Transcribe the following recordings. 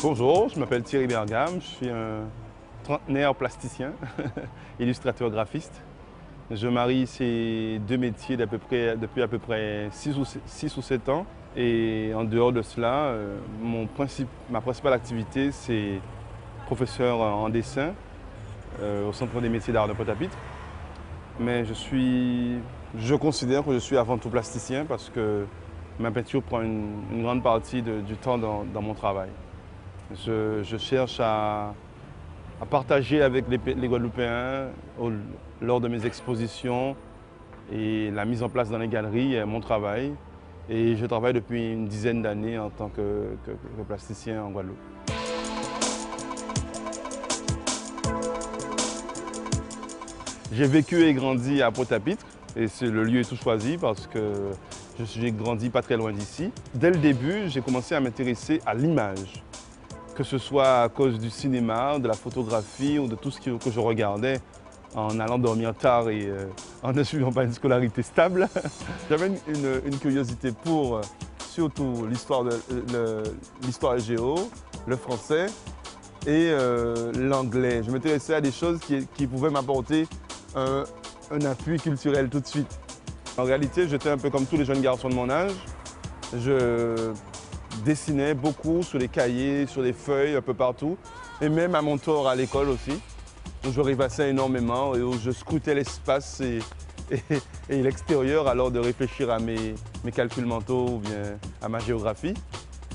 Bonjour, je m'appelle Thierry Bergam, je suis un trentenaire plasticien, illustrateur graphiste. Je marie ces deux métiers depuis à peu près 6 ou 7 ans. Et en dehors de cela, ma principale activité, c'est professeur en dessin au Centre des métiers d'art de Pointe-à-Pitre. Mais je considère que je suis avant tout plasticien parce que ma peinture prend une grande partie du temps dans mon travail. Je cherche à partager avec les Guadeloupéens lors de mes expositions et la mise en place dans les galeries mon travail. Et je travaille depuis une dizaine d'années en tant que plasticien en Guadeloupe. J'ai vécu et grandi à Pointe-à-Pitre et le lieu est tout choisi parce que j'ai grandi pas très loin d'ici. Dès le début, j'ai commencé à m'intéresser à l'image. Que ce soit à cause du cinéma, de la photographie ou de tout ce que je regardais en allant dormir tard et en ne suivant pas une scolarité stable. J'avais une curiosité pour surtout l'histoire géo, le français et l'anglais. Je m'intéressais à des choses qui pouvaient m'apporter un appui culturel tout de suite. En réalité, j'étais un peu comme tous les jeunes garçons de mon âge. Je dessinais beaucoup sur les cahiers, sur les feuilles, un peu partout. Et même à mon tour à l'école aussi, où je rêvassais énormément et où je scrutais l'espace et l'extérieur alors de réfléchir à mes calculs mentaux ou bien à ma géographie.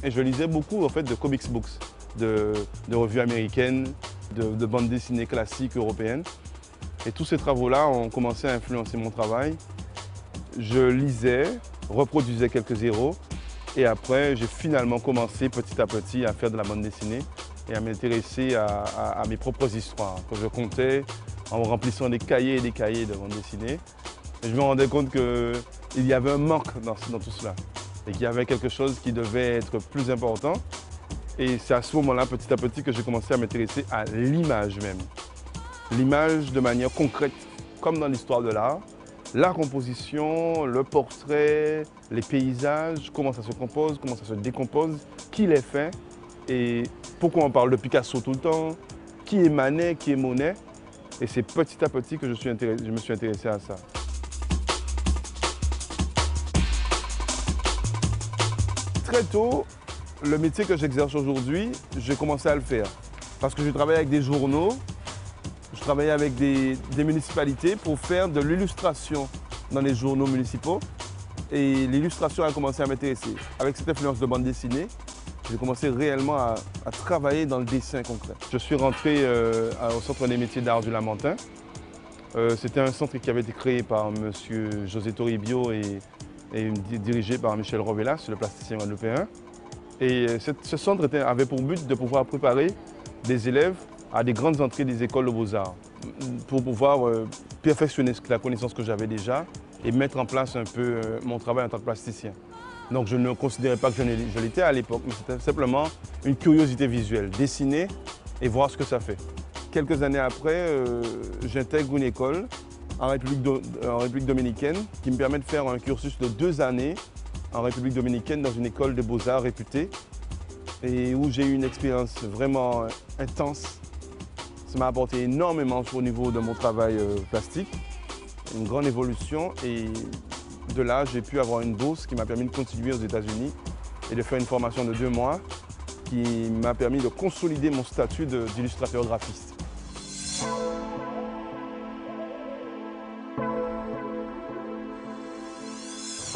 Et je lisais beaucoup en fait de comics books, de revues américaines, de bandes dessinées classiques européennes. Et tous ces travaux-là ont commencé à influencer mon travail. Je lisais, reproduisais quelques héros. Et après, j'ai finalement commencé petit à petit à faire de la bande dessinée et à m'intéresser à mes propres histoires que je comptais en remplissant des cahiers et des cahiers de bande dessinée. Et je me rendais compte qu'il y avait un manque dans tout cela et qu'il y avait quelque chose qui devait être plus important. Et c'est à ce moment-là, petit à petit, que j'ai commencé à m'intéresser à l'image même. L'image de manière concrète, comme dans l'histoire de l'art. La composition, le portrait, les paysages, comment ça se compose, comment ça se décompose, qui les fait et pourquoi on parle de Picasso tout le temps, qui est Manet, qui est Monet. Et c'est petit à petit que je me suis intéressé à ça. Très tôt, le métier que j'exerce aujourd'hui, j'ai commencé à le faire parce que je travaille avec des journaux. Je travaillais avec des municipalités pour faire de l'illustration dans les journaux municipaux. Et l'illustration a commencé à m'intéresser. Avec cette influence de bande dessinée, j'ai commencé réellement à travailler dans le dessin concret. Je suis rentré au Centre des métiers d'art du Lamentin. C'était un centre qui avait été créé par M. José Toribio et dirigé par Michel Rovellas, le plasticien guadeloupéen. Et ce centre avait pour but de pouvoir préparer des élèves à des grandes entrées des écoles de beaux-arts pour pouvoir perfectionner la connaissance que j'avais déjà et mettre en place un peu mon travail en tant que plasticien. Donc je ne considérais pas que je l'étais à l'époque, mais c'était simplement une curiosité visuelle, dessiner et voir ce que ça fait. Quelques années après, j'intègre une école en République dominicaine qui me permet de faire un cursus de 2 années en République dominicaine dans une école de beaux-arts réputée et où j'ai eu une expérience vraiment intense. Ça m'a apporté énormément au niveau de mon travail plastique, une grande évolution et de là, j'ai pu avoir une bourse qui m'a permis de continuer aux États-Unis et de faire une formation de 2 mois qui m'a permis de consolider mon statut d'illustrateur graphiste.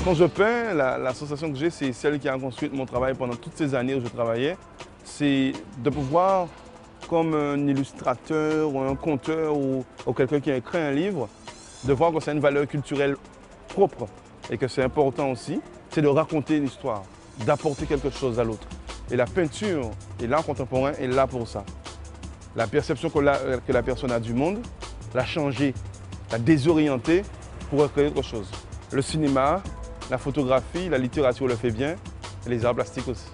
Quand je peins, la sensation que j'ai, c'est celle qui a construit mon travail pendant toutes ces années où je travaillais. C'est de pouvoir, comme un illustrateur ou un conteur ou quelqu'un qui a écrit un livre, de voir que c'est une valeur culturelle propre et que c'est important aussi, c'est de raconter une histoire, d'apporter quelque chose à l'autre. Et la peinture et l'art contemporain est là pour ça. La perception que la personne a du monde, l'a changer, la désorienter pour créer autre chose. Le cinéma, la photographie, la littérature le fait bien, et les arts plastiques aussi.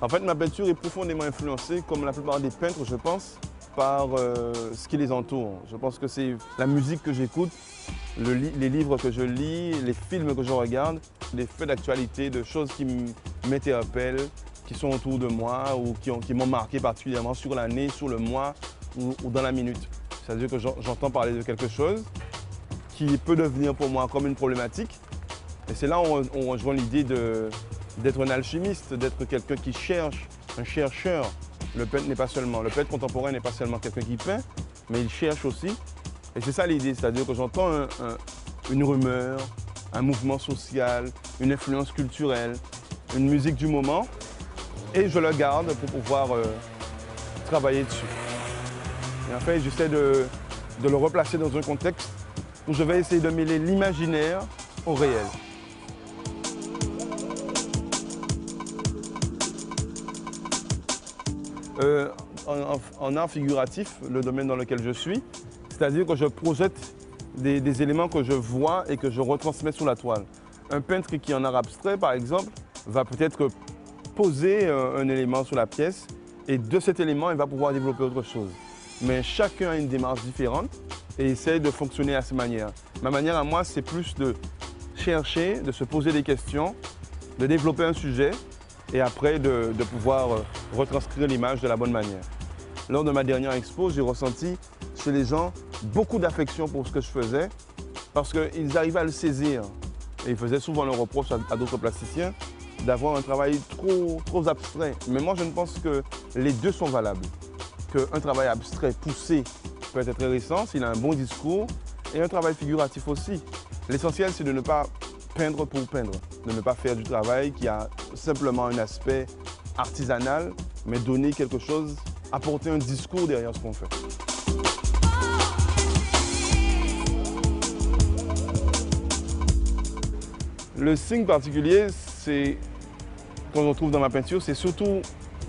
En fait, ma peinture est profondément influencée, comme la plupart des peintres, je pense, par ce qui les entoure. Je pense que c'est la musique que j'écoute, les livres que je lis, les films que je regarde, les faits d'actualité, de choses qui m'interpellent, qui sont autour de moi ou qui m'ont marqué particulièrement sur l'année, sur le mois ou dans la minute. C'est-à-dire que j'entends parler de quelque chose qui peut devenir pour moi comme une problématique. Et c'est là où on rejoint l'idée d'être un alchimiste, d'être quelqu'un qui cherche, un chercheur. Le peintre contemporain n'est pas seulement quelqu'un qui peint, mais il cherche aussi. Et c'est ça l'idée, c'est-à-dire que j'entends une rumeur, un mouvement social, une influence culturelle, une musique du moment, et je le garde pour pouvoir travailler dessus. Et en fait, j'essaie de le replacer dans un contexte où je vais essayer de mêler l'imaginaire au réel. En art figuratif, le domaine dans lequel je suis, c'est-à-dire que je projette des éléments que je vois et que je retransmets sur la toile. Un peintre qui est en art abstrait, par exemple, va peut-être poser un élément sur la pièce et de cet élément, il va pouvoir développer autre chose. Mais chacun a une démarche différente et essaie de fonctionner à sa manière. Ma manière à moi, c'est plus de chercher, de se poser des questions, de développer un sujet et après de pouvoir retranscrire l'image de la bonne manière. Lors de ma dernière expo, j'ai ressenti chez les gens beaucoup d'affection pour ce que je faisais parce qu'ils arrivaient à le saisir. Et ils faisaient souvent le reproche à d'autres plasticiens d'avoir un travail trop abstrait. Mais moi, je ne pense que les deux sont valables. Qu'un travail abstrait poussé peut être intéressant s'il a un bon discours et un travail figuratif aussi. L'essentiel, c'est de ne pas peindre pour peindre, de ne pas faire du travail qui a simplement un aspect artisanal, mais donner quelque chose, apporter un discours derrière ce qu'on fait. Le signe particulier, qu'on retrouve dans ma peinture, c'est surtout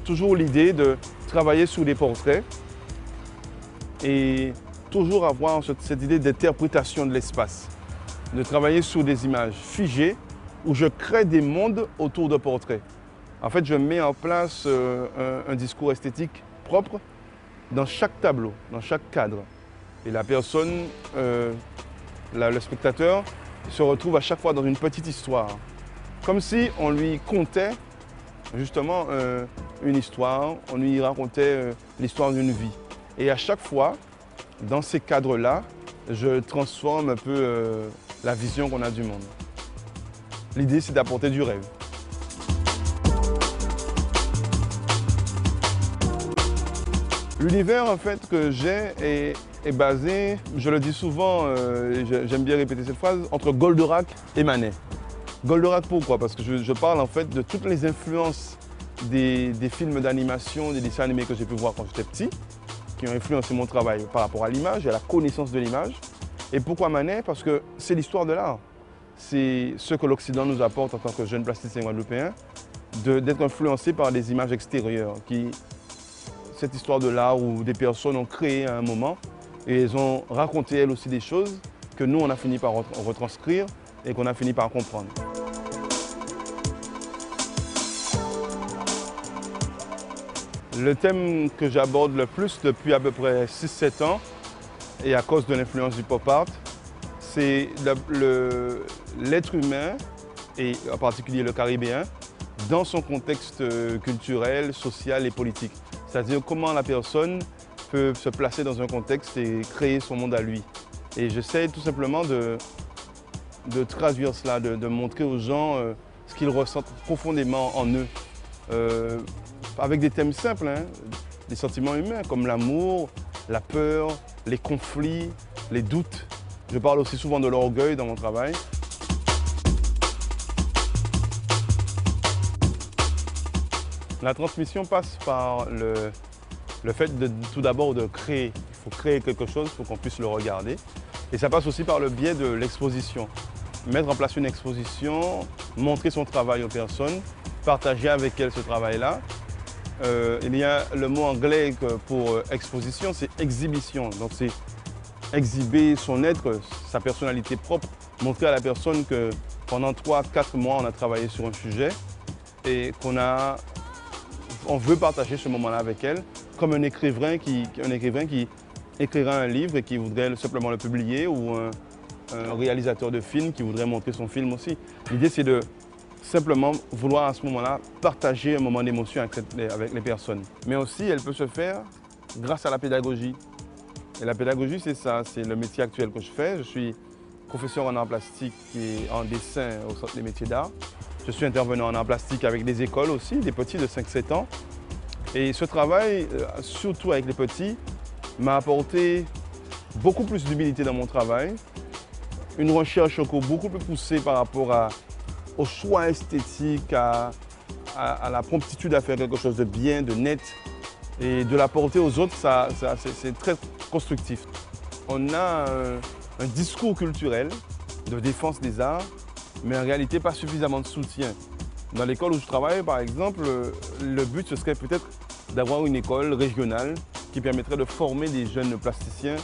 toujours l'idée de travailler sur des portraits et toujours avoir cette idée d'interprétation de l'espace, de travailler sur des images figées où je crée des mondes autour de portraits. En fait, je mets en place un discours esthétique propre dans chaque tableau, dans chaque cadre. Et la personne, le spectateur, se retrouve à chaque fois dans une petite histoire. Comme si on lui contait justement une histoire, on lui racontait l'histoire d'une vie. Et à chaque fois, dans ces cadres-là, je transforme un peu la vision qu'on a du monde. L'idée, c'est d'apporter du rêve. L'univers en fait que j'ai est basé, je le dis souvent, j'aime bien répéter cette phrase, entre Goldorak et Manet. Goldorak pourquoi? Parce que je parle en fait de toutes les influences des films d'animation, des dessins animés que j'ai pu voir quand j'étais petit, qui ont influencé mon travail par rapport à l'image et à la connaissance de l'image. Et pourquoi Manet? Parce que c'est l'histoire de l'art. C'est ce que l'Occident nous apporte en tant que jeunes plasticiens guadeloupéens, d'être influencé par des images extérieures. Cette histoire de l'art où des personnes ont créé à un moment et elles ont raconté elles aussi des choses que nous on a fini par retranscrire et qu'on a fini par comprendre. Le thème que j'aborde le plus depuis à peu près 6-7 ans, et à cause de l'influence du pop art, c'est l'être humain, et en particulier le Caribéen, dans son contexte culturel, social et politique. C'est-à-dire comment la personne peut se placer dans un contexte et créer son monde à lui. Et j'essaie tout simplement de traduire cela, de montrer aux gens ce qu'ils ressentent profondément en eux. Avec des thèmes simples, hein, des sentiments humains comme l'amour, la peur, les conflits, les doutes. Je parle aussi souvent de l'orgueil dans mon travail. La transmission passe par le fait tout d'abord de créer. Il faut créer quelque chose pour qu'on puisse le regarder. Et ça passe aussi par le biais de l'exposition. mettre en place une exposition, montrer son travail aux personnes, partager avec elles ce travail-là. Il y a le mot anglais pour exposition, c'est exhibition. Donc c'est exhiber son être, sa personnalité propre, montrer à la personne que pendant 3-4 mois, on a travaillé sur un sujet et on veut partager ce moment-là avec elle, comme un écrivain qui écrira un livre et qui voudrait simplement le publier, ou un réalisateur de film qui voudrait montrer son film aussi. L'idée, c'est de simplement vouloir à ce moment-là partager un moment d'émotion avec les personnes. Mais aussi, elle peut se faire grâce à la pédagogie. Et la pédagogie, c'est ça, c'est le métier actuel que je fais. Je suis professeur en art plastique et en dessin au Centre des métiers d'art. Je suis intervenant en art plastique avec des écoles aussi, des petits de 5-7 ans. Et ce travail, surtout avec les petits, m'a apporté beaucoup plus d'humilité dans mon travail, une recherche encore beaucoup plus poussée par rapport au choix esthétique, à la promptitude à faire quelque chose de bien, de net, et de l'apporter aux autres, c'est très constructif. On a un discours culturel de défense des arts, mais en réalité pas suffisamment de soutien. Dans l'école où je travaille, par exemple, le but ce serait peut-être d'avoir une école régionale qui permettrait de former des jeunes plasticiens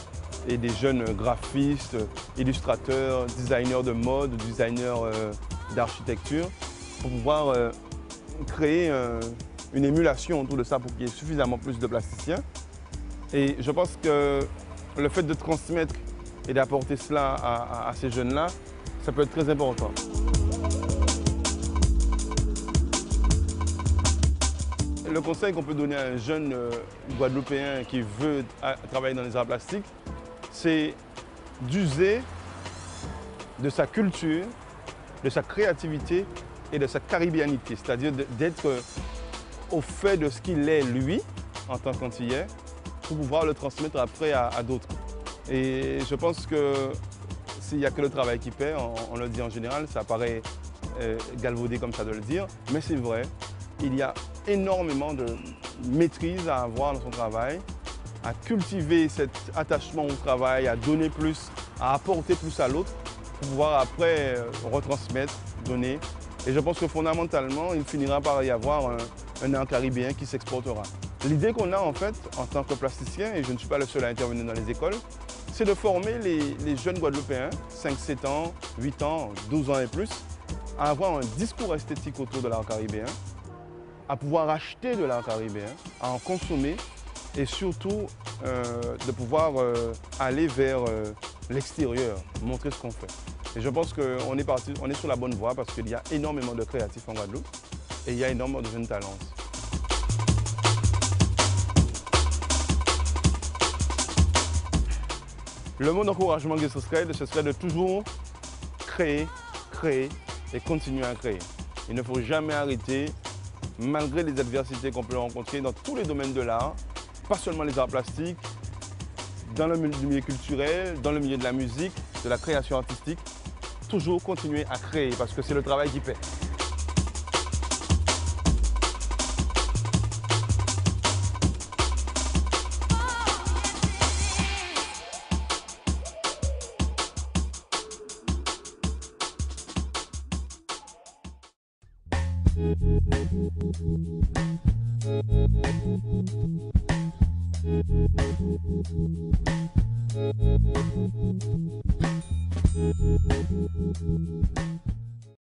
et des jeunes graphistes, illustrateurs, designers de mode, designers d'architecture, pour pouvoir créer une émulation autour de ça pour qu'il y ait suffisamment plus de plasticiens. Et je pense que le fait de transmettre et d'apporter cela à ces jeunes-là, ça peut être très important. Le conseil qu'on peut donner à un jeune Guadeloupéen qui veut travailler dans les arts plastiques, c'est d'user de sa culture, de sa créativité et de sa caribéanité, c'est-à-dire d'être au fait de ce qu'il est lui, en tant qu'Antillais, pour pouvoir le transmettre après à d'autres. Et je pense que s'il n'y a que le travail qui paie, on le dit en général, ça paraît galvaudé comme ça de le dire, mais c'est vrai, il y a énormément de maîtrise à avoir dans son travail, à cultiver cet attachement au travail, à donner plus, à apporter plus à l'autre, pour pouvoir après retransmettre, donner. Et je pense que fondamentalement, il finira par y avoir un art caribéen qui s'exportera. L'idée qu'on a en fait, en tant que plasticien, et je ne suis pas le seul à intervenir dans les écoles, c'est de former les jeunes Guadeloupéens, 5-7 ans, 8 ans, 12 ans et plus, à avoir un discours esthétique autour de l'art caribéen, à pouvoir acheter de l'art caribéen, à en consommer et surtout de pouvoir aller vers l'extérieur, montrer ce qu'on fait. Et je pense qu'on est sur la bonne voie parce qu'il y a énormément de créatifs en Guadeloupe et il y a énormément de jeunes talents aussi. Le mot d'encouragement que ce serait de toujours créer, créer et continuer à créer. Il ne faut jamais arrêter, malgré les adversités qu'on peut rencontrer dans tous les domaines de l'art, pas seulement les arts plastiques, dans le milieu culturel, dans le milieu de la musique, de la création artistique, toujours continuer à créer parce que c'est le travail qui paie.